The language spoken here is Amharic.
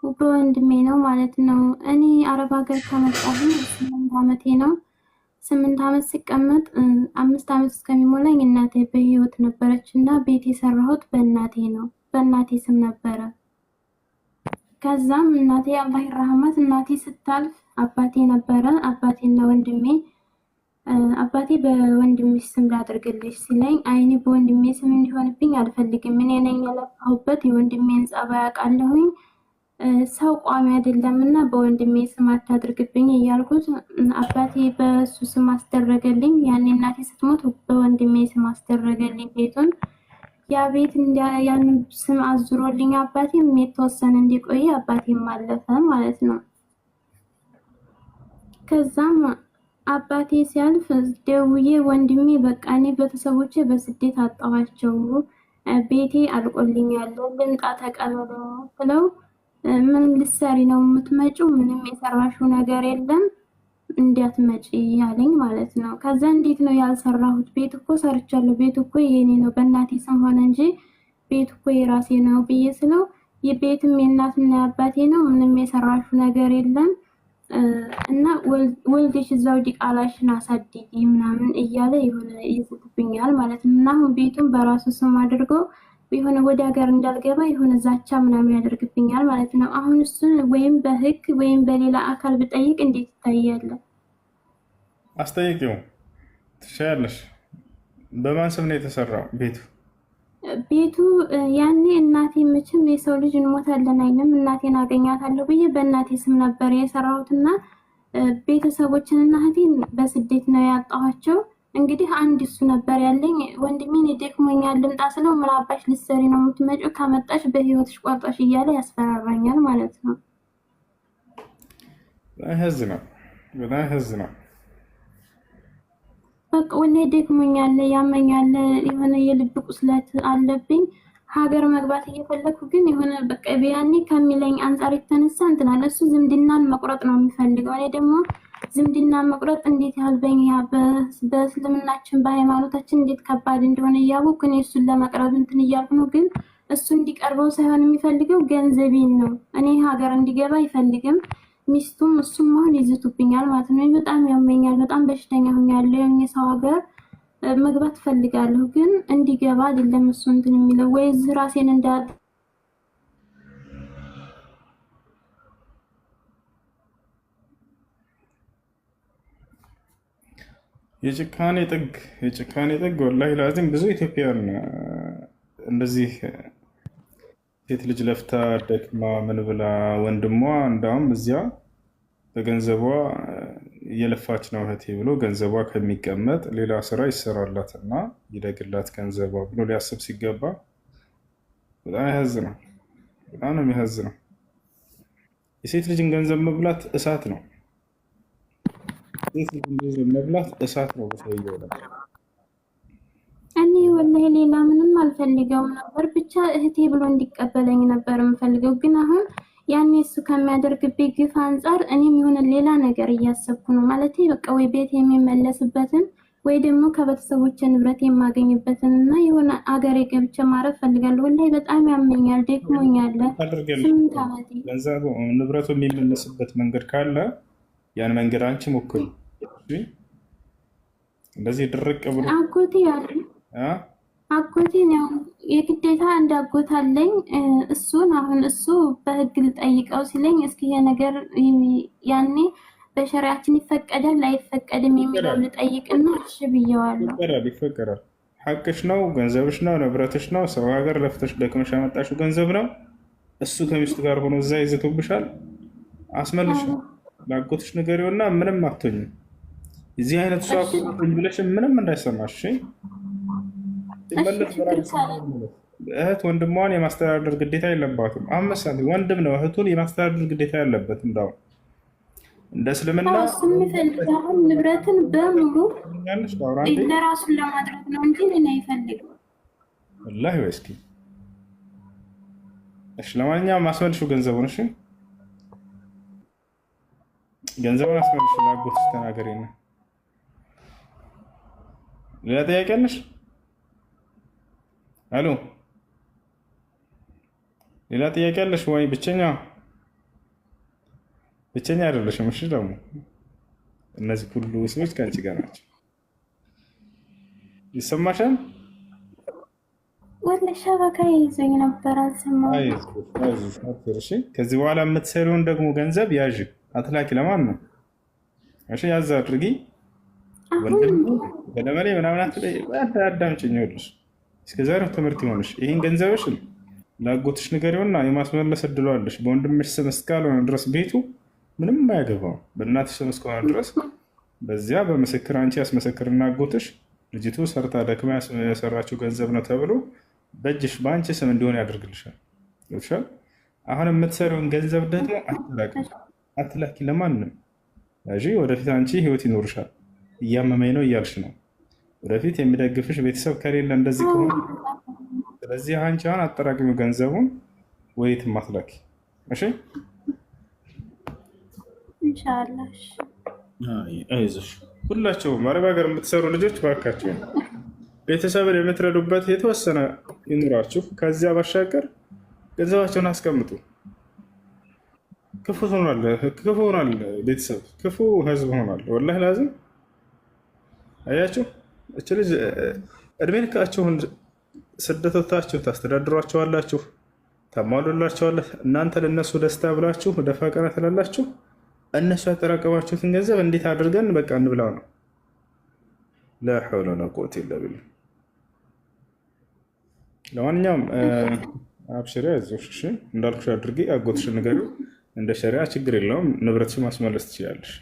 በወንድሜ ነው ማለት ነው። እኔ አረብ ሀገር ከመጣሁኝ 8 ዓመቴ ነው። 8 ዓመት ሲቀመጥ 5 ዓመት እስከሚሞላኝ እናቴ በህይወት ነበረች እና ቤት የሰራሁት በእናቴ ነው። በእናቴ ስም ነበረ። ከዛም እናቴ አላህ ይርሐማት እናቴ ስታልፍ አባቴ ነበረ። አባቴና ወንድሜ አባቴ በወንድምሽ ስም ላድርግልሽ ሲለኝ አይኔ በወንድሜ ስም እንዲሆንብኝ አልፈልግም። እኔ ነኝ የለፋሁበት የወንድሜን ጸባይ አውቃለሁኝ። ሰው ቋሚ አይደለም እና በወንድሜ ስም አታድርግብኝ እያልኩት አባቴ በሱ ስም አስደረገልኝ። ያኔ እናቴ ስትሞት በወንድሜ ስም አስደረገልኝ ቤቱን። ያ ቤት ያን ስም አዙሮልኝ አባቴም የተወሰነ እንዲቆይ አባቴም አለፈ ማለት ነው። ከዛም አባቴ ሲያልፍ ደውዬ ወንድሜ በቃ እኔ ቤተሰቦቼ በስደት አጣኋቸው፣ ቤቴ አልቆልኛል፣ ልምጣ ተቀበለው ብለው ምን ልትሰሪ ነው የምትመጪው? ምንም የሰራሽው ነገር የለም እንዳትመጪ ያለኝ ማለት ነው። ከዛ እንዴት ነው ያልሰራሁት? ቤት እኮ ሰርቻለሁ፣ ቤት እኮ የኔ ነው፣ በእናቴ ስም ሆነ እንጂ ቤት እኮ የራሴ ነው ብዬ ስለው የቤትም የእናትና የአባቴ ነው፣ ምንም የሰራሽው ነገር የለም እና ወልድሽ እዛው ዲቃላሽን አሳድጊ ምናምን እያለ የሆነ ይዝትብኛል ማለት ነው። እና አሁን ቤቱን በራሱ ስም አድርጎ የሆነ ወደ ሀገር እንዳልገባ የሆነ ዛቻ ምናምን ያደርግብኛል ማለት ነው። አሁን እሱን ወይም በህግ ወይም በሌላ አካል ብጠይቅ እንዴት ይታያል? አስጠይቂው ትሻያለሽ። በማን ስም ነው የተሰራው ቤቱ? ቤቱ ያኔ እናቴ መቼም የሰው ልጅ እንሞታለን አይልም፣ እናቴን አገኛታለሁ ብዬ በእናቴ ስም ነበር የሰራሁትና ቤተሰቦችንና እህቴን በስደት ነው ያጣኋቸው። እንግዲህ አንድ እሱ ነበር ያለኝ። ወንድሜን ደክሞኛል ልምጣ ስለው ምን አባሽ ልትሰሪ ነው የምትመጪው? ከመጣሽ በህይወትሽ ቆርጠሽ እያለ ያስፈራራኛል ማለት ነው። በጣም ህዝ ነው። በቃ ወላሂ ደክሞኛል፣ ያመኛል፣ የሆነ የልብ ቁስለት አለብኝ። ሀገር መግባት እየፈለኩ ግን የሆነ በቃ ቢያኔ ከሚለኝ አንጻር የተነሳ እንትን አለ። እሱ ዝምድናን መቁረጥ ነው የሚፈልገው። እኔ ደግሞ ዝምድናን መቁረጥ እንዴት ያህል በእኛ በእስልምናችን በሃይማኖታችን እንዴት ከባድ እንደሆነ እያወቅሁ እኔ እሱን ለመቅረብ እንትን እያልኩ ነው። ግን እሱ እንዲቀርበው ሳይሆን የሚፈልገው ገንዘቤን ነው። እኔ ሀገር እንዲገባ አይፈልግም። ሚስቱም እሱም መሆን ይዝቱብኛል ማለት ነው። በጣም ያመኛል፣ በጣም በሽተኛ ሆኛለሁ። የሰው ሀገር መግባት ፈልጋለሁ ግን እንዲገባ አይደለም እሱ እንትን የሚለው ወይ ራሴን እንዳ የጭካኔ ጥግ ወላሂ ላዚም ብዙ ኢትዮጵያውያን እንደዚህ ሴት ልጅ ለፍታ ደክማ ምን ብላ ወንድሟ እንዳውም እዚያ በገንዘቧ እየለፋች ነው እህቴ ብሎ ገንዘቧ ከሚቀመጥ ሌላ ስራ ይሰራላትና ይደግላት ገንዘቧ ብሎ ሊያስብ ሲገባ በጣም ያሳዝናል። በጣም ነው የሚያሳዝነው። የሴት ልጅን ገንዘብ መብላት እሳት ነው። ሴት ልጅን ገንዘብ መብላት እሳት ነው በሰውየው ላይ። እኔ ወላሂ ሌላ ምንም አልፈልገውም ነበር፣ ብቻ እህቴ ብሎ እንዲቀበለኝ ነበር የምፈልገው። ግን አሁን ያኔ እሱ ከሚያደርግብኝ ግፍ አንጻር እኔም የሆነ ሌላ ነገር እያሰብኩ ነው ማለት በቃ ወይ ቤት የሚመለስበትን ወይ ደግሞ ከቤተሰቦቼ ንብረት የማገኝበትን እና የሆነ አገሬ ገብቼ ማረፍ ፈልጋለሁ። ወላሂ በጣም ያመኛል፣ ደክሞኛል። 8 ዓመቴ ገንዘቡ ንብረቱ የሚመለስበት መንገድ ካለ ያን መንገድ አንቺ ሞክሪ። እንደዚህ ድርቅ ብሎ አጎቴ ያለ አጎቴ ነው የግዴታ እንዳጎት አለኝ። እሱን አሁን እሱ በህግ ልጠይቀው ሲለኝ እስኪ የነገር ያኔ በሸሪያችን ይፈቀዳል ላይፈቀድም የሚለው ልጠይቅና እሺ ብየዋለሁ። ይፈቀዳል። ሐቅሽ ነው፣ ገንዘብሽ ነው፣ ንብረትሽ ነው። ሰው ሀገር ለፍተሽ ደክመሽ ያመጣሽው ገንዘብ ነው። እሱ ከሚስቱ ጋር ሆኖ እዛ ይዘቱብሻል። አስመልሽ ላጎትሽ ንገሪውና ምንም አትሆኝም። የዚህ አይነት ሰው ብለሽ ምንም እንዳይሰማሽ እህት ወንድሟን የማስተዳደር ግዴታ የለባትም። አመሳት ወንድም ነው እህቱን የማስተዳደር ግዴታ ያለበት። እንዳውም እንደ እስልምና የሚፈልገውን ንብረትን በሙሉ ለራሱን ለማድረግ ነው እንጂ ምን አይፈልግም። ወላሂ ወይስኪ እሺ፣ ለማንኛውም አስመልሹ ገንዘቡን። እሺ ገንዘቡን አስመልሹ። ላጎትሽ ተናገሪ ነው። ሌላ ጥያቄ አለሽ? አሎ ሌላ ጥያቄ አለሽ ወይ? ብቸኛ ብቸኛ አይደለሽም። እሺ ደግሞ እነዚህ ሁሉ ሰዎች ከአንቺ ጋር ናቸው። ይሰማሻል? ወላሂ ሸበካ ይዞኝ ነበር አልሰማሁም። እሺ ከዚህ በኋላ የምትሰሪውን ደግሞ ገንዘብ ያዥ፣ አትላኪ። ለማን ነው? እሺ ያዝ አድርጊ። ወንድም በለመሌ ምናምን አዳምጪኝ። ይኸውልሽ እስከዛሬው ትምህርት ይሆንሽ። ይህን ገንዘብሽን ለአጎትሽ ንገሪውና የማስመለስ እድሉ አለሽ። በወንድምሽ ስም እስካልሆነ ድረስ ቤቱ ምንም አያገባው። በእናትሽ ስም እስከሆነ ድረስ በዚያ በምስክር አንቺ ያስመሰክርና አጎትሽ ልጅቱ ሰርታ ደክማ የሰራችው ገንዘብ ነው ተብሎ በእጅሽ በአንቺ ስም እንዲሆን ያደርግልሻል። ይሻል። አሁን የምትሰሪውን ገንዘብ ደግሞ አትላኪ ለማንም ያዥ። ወደፊት አንቺ ህይወት ይኖርሻል። እያመመኝ ነው እያልሽ ነው። ወደፊት የሚደግፍሽ ቤተሰብ ከሌለ እንደዚህ ከሆነ ስለዚህ አንቺ አሁን አጠራቅሚው ገንዘቡን ወይትም አትላኪ። እሺ ኢንሻአላህ። አይዞሽ። ሁላቸውም አረብ ሀገር የምትሰሩ ልጆች ባካቸው ቤተሰብን የምትረዱበት የተወሰነ ይኑራችሁ። ከዚያ ባሻገር ገንዘባቸውን አስቀምጡ። ክፉ ሆኗል፣ ቤተሰብ ክፉ ህዝብ ሆኗል። ወላሂ ላዝም አያችሁ፣ እች ልጅ እድሜ ልካችሁን ስደቶታችሁ ታስተዳድሯቸዋላችሁ፣ ታሟሉላቸዋለህ። እናንተ ለእነሱ ደስታ ብላችሁ ደፋ ቀና ትላላችሁ። እነሱ ያጠራቀማችሁትን ገንዘብ እንዴት አድርገን በቃ እንብላው ነው። ላ ሐውለ ወላ ቁወተ ኢላ ቢላህ። ለማንኛውም አብሽሪ፣ አይዞሽ። እንዳልኩሽ አድርጊ። አጎትሽ ንገሪው። እንደ ሸሪዓ ችግር የለውም። ንብረትሽ ማስመለስ ትችላለሽ።